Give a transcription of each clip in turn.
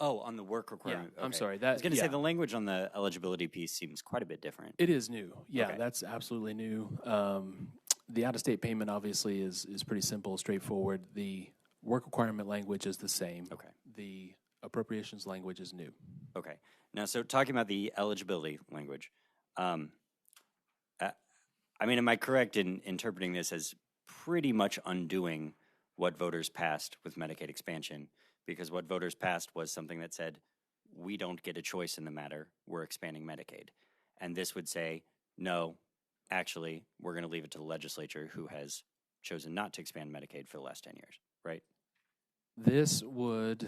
Oh, on the work requirement. Yeah, I'm Okay. sorry. I was going to say the language on the eligibility piece seems quite a bit different. It is new. Yeah, Okay. that's absolutely new. The out-of-state payment obviously is pretty simple, straightforward. The work requirement language is the same. Okay. The appropriations language is new. Okay. Now, so talking about the eligibility language, I mean, am I correct in interpreting this as pretty much undoing what voters passed with Medicaid expansion? Because what voters passed was something that said, we don't get a choice in the matter, we're expanding Medicaid. And this would say, no, actually, we're going to leave it to the legislature who has chosen not to expand Medicaid for the last 10 years, right? This would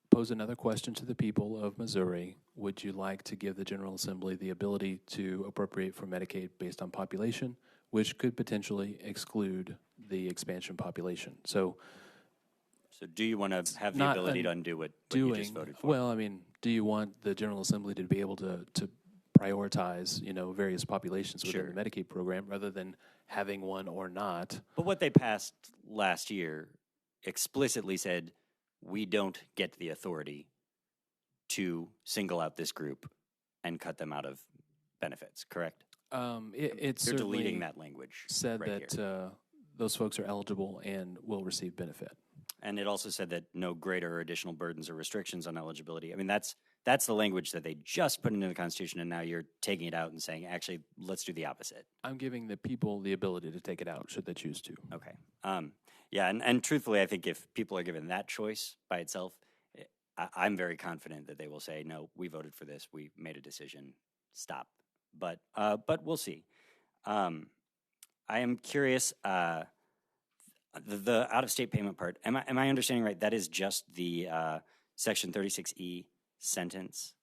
pose another question to the people of Missouri. Would you like to give the General Assembly the ability to appropriate for Medicaid based on population, which could potentially exclude the expansion population? So do you want to have the ability to undo what you just voted for? Well, I mean, do you want the General Assembly to be able to prioritize, various populations within the Medicaid program rather than having one or not? But what they passed last year explicitly said, we don't get the authority to single out this group and cut them out of benefits, correct? It's They're deleting that language. Said right that those folks are eligible and will receive benefit. And it also said that no greater or additional burdens or restrictions on eligibility. I mean, that's the language that they just put into the Constitution, and now you're taking it out and saying, actually, let's do the opposite. I'm giving the people the ability to take it out, should they choose to. Okay. Yeah, and truthfully, I think if people are given that choice by itself, I'm very confident that they will say, no, we voted for this, we made a decision, stop. But we'll see. I am curious, the out-of-state payment part, am I understanding right, that is just the Section 36E sentence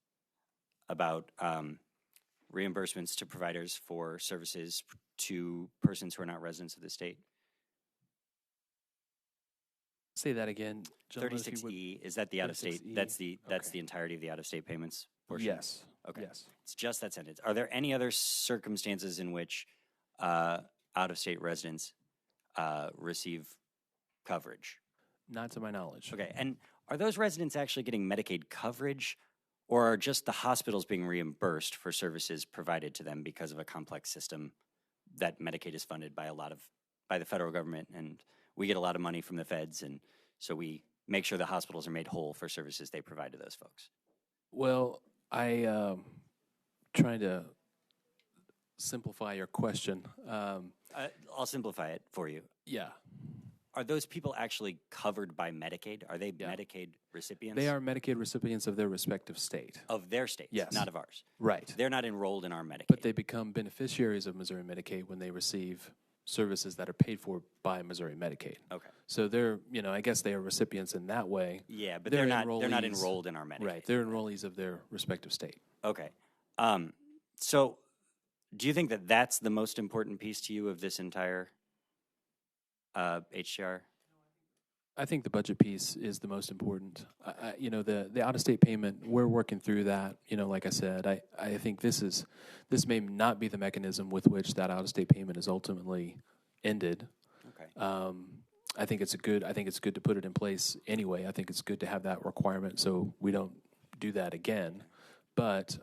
about reimbursements to providers for services to persons who are not residents of the state? Say that again. 36E, is that the out-of-state? That's the entirety of the out-of-state payments portion? Yes. Okay. Yes. It's just that sentence. Are there any other circumstances in which out-of-state residents receive coverage? Not to my knowledge. Okay. And are those residents actually getting Medicaid coverage, or are just the hospitals being reimbursed for services provided to them because of a complex system that Medicaid is funded by by the federal government, and we get a lot of money from the feds, and so we make sure the hospitals are made whole for services they provide to those folks? Well, I trying to simplify your question. I'll simplify it for you. Yeah. Are those people actually covered by Medicaid? Are they Medicaid recipients? They are Medicaid recipients of their respective state. Of their states, yes. Not of ours. Right. They're not enrolled in our Medicaid. But they become beneficiaries of Missouri Medicaid when they receive services that are paid for by Missouri Medicaid. Okay. So they're, I guess they are recipients in that way. Yeah, but they're not enrolled in our Medicaid. Right. They're enrollees of their respective state. Okay. So do you think that that's the most important piece to you of this entire HCR? I think the budget piece is the most important. The out-of-state payment, we're working through that. Like I said, I think this may not be the mechanism with which that out-of-state payment is ultimately ended. Okay. I think it's good to put it in place anyway. I think it's good to have that requirement so we don't do that again. But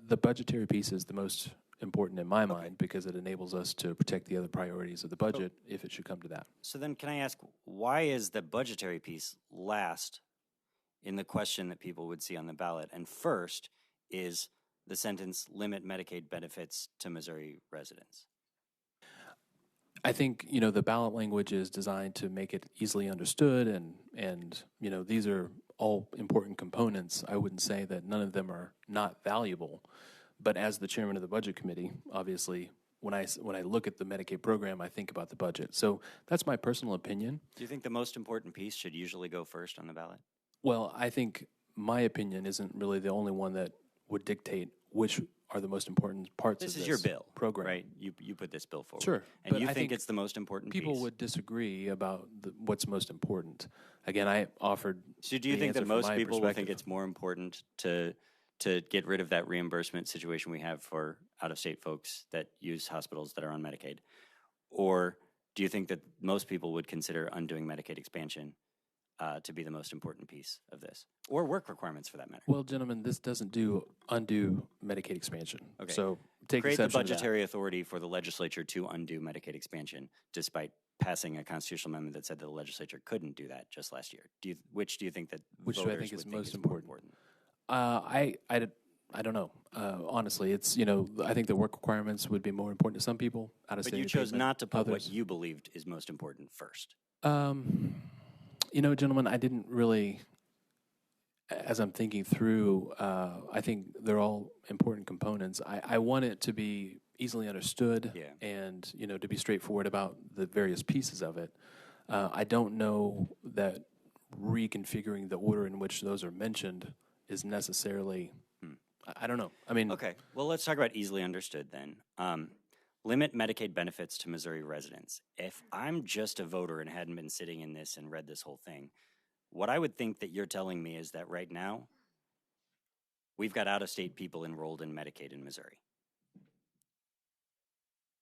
the budgetary piece is the most important in my mind because it enables us to protect the other priorities of the budget if it should come to that. So then can I ask, why is the budgetary piece last in the question that people would see on the ballot? And first is the sentence, limit Medicaid benefits to Missouri residents. I think, the ballot language is designed to make it easily understood and these are all important components. I wouldn't say that none of them are not valuable. But as the chairman of the budget committee, obviously, when I look at the Medicaid program, I think about the budget. So that's my personal opinion. Do you think the most important piece should usually go first on the ballot? Well, I think my opinion isn't really the only one that would dictate which are the most important parts of this This is your bill program. Right? You put this bill forward. Sure. And but you I think it's the most important piece? People would disagree about what's most important. Again, I offered. So do you think that most people will think it's more important to get rid of that reimbursement situation we have for out-of-state folks that use hospitals that are on Medicaid? Or do you think that most people would consider undoing Medicaid expansion to be the most important piece of this, or work requirements for that matter. Well, gentlemen, this doesn't undo Medicaid expansion. Okay. So take Create the exception to that. budgetary authority for the legislature to undo Medicaid expansion, despite passing a constitutional amendment that said that the legislature couldn't do that just last year. Which do you think that Which do I voters think is would most more important? I don't know. Honestly, it's, I think the work requirements would be more important to some people. But you chose not to put what you believed is most important first. Gentlemen, I didn't really, as I'm thinking through, I think they're all important components. I want it to be easily understood and, to be straightforward about the various pieces of it. I don't know that reconfiguring the order in which those are mentioned is necessarily, I don't know. I mean. Okay, well, let's talk about easily understood then. Limit Medicaid benefits to Missouri residents. If I'm just a voter and hadn't been sitting in this and read this whole thing, what I would think that you're telling me is that right now, we've got out-of-state people enrolled in Medicaid in Missouri.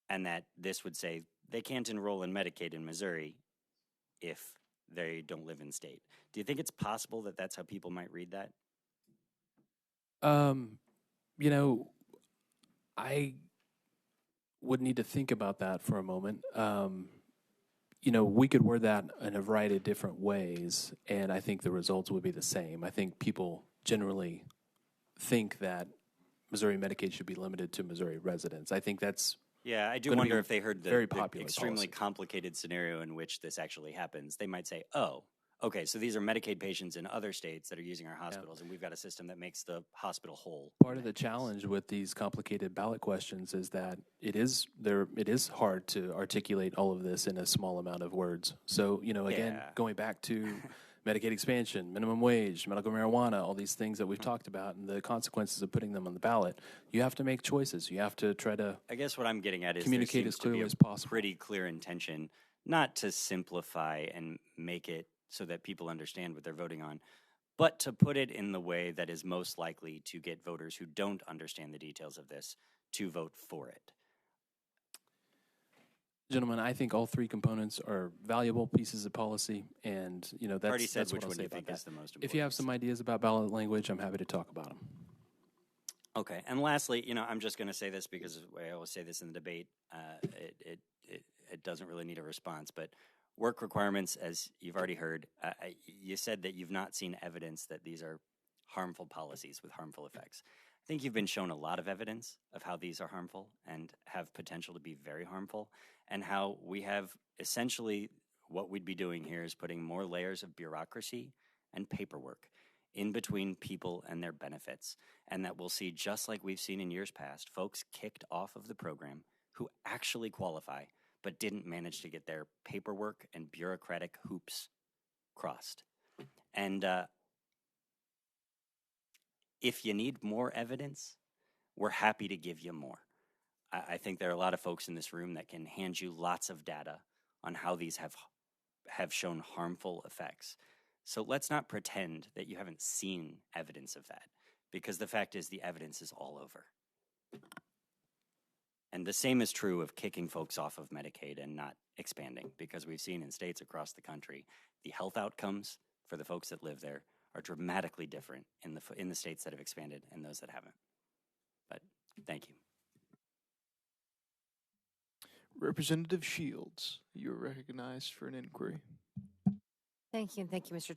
And that this would say they can't enroll in Medicaid in Missouri if they don't live in state. Do you think it's possible that that's how people might read that? I would need to think about that for a moment. We could word that in a variety of different ways, and I think the results would be the same. I think people generally think that Missouri Medicaid should be limited to Missouri residents. I think that's I do wonder if they heard the policy. extremely complicated scenario in which this actually happens. They might say, oh, okay, so these are Medicaid patients in other states that are using our hospitals, and we've got a system that makes the hospital whole. Part of the challenge with these complicated ballot questions is that it is hard to articulate all of this in a small amount of words. So, again, going back to Medicaid expansion, minimum wage, medical marijuana, all these things that we've talked about and the consequences of putting them on the ballot, you have to make choices. You have to try to I guess what I'm getting at is communicate there as seems to be clearly a as possible. pretty clear intention not to simplify and make it so that people understand what they're voting on, but to put it in the way that is most likely to get voters who don't understand the details of this to vote for it. Gentlemen, I think all three components are valuable pieces of policy, and that's Already said that's which what I'll one say you about think that. is the most important. If you have some ideas about ballot language, I'm happy to talk about them. Okay, and lastly, I'm just going to say this because I always say this in the debate. It doesn't really need a response, but work requirements, as you've already heard, you said that you've not seen evidence that these are harmful policies with harmful effects. I think you've been shown a lot of evidence of how these are harmful and have potential to be very harmful, and how we have essentially what we'd be doing here is putting more layers of bureaucracy and paperwork in between people and their benefits, and that we'll see, just like we've seen in years past, folks kicked off of the program who actually qualify but didn't manage to get their paperwork and bureaucratic hoops crossed. And if you need more evidence, we're happy to give you more. I think there are a lot of folks in this room that can hand you lots of data on how these have shown harmful effects. So let's not pretend that you haven't seen evidence of that, because the fact is the evidence is all over. And the same is true of kicking folks off of Medicaid and not expanding, because we've seen in states across the country, the health outcomes for the folks that live there are dramatically different in the states that have expanded and those that haven't. But thank you. Representative Shields, you're recognized for an inquiry. Thank you, and thank you, Mr. Chair.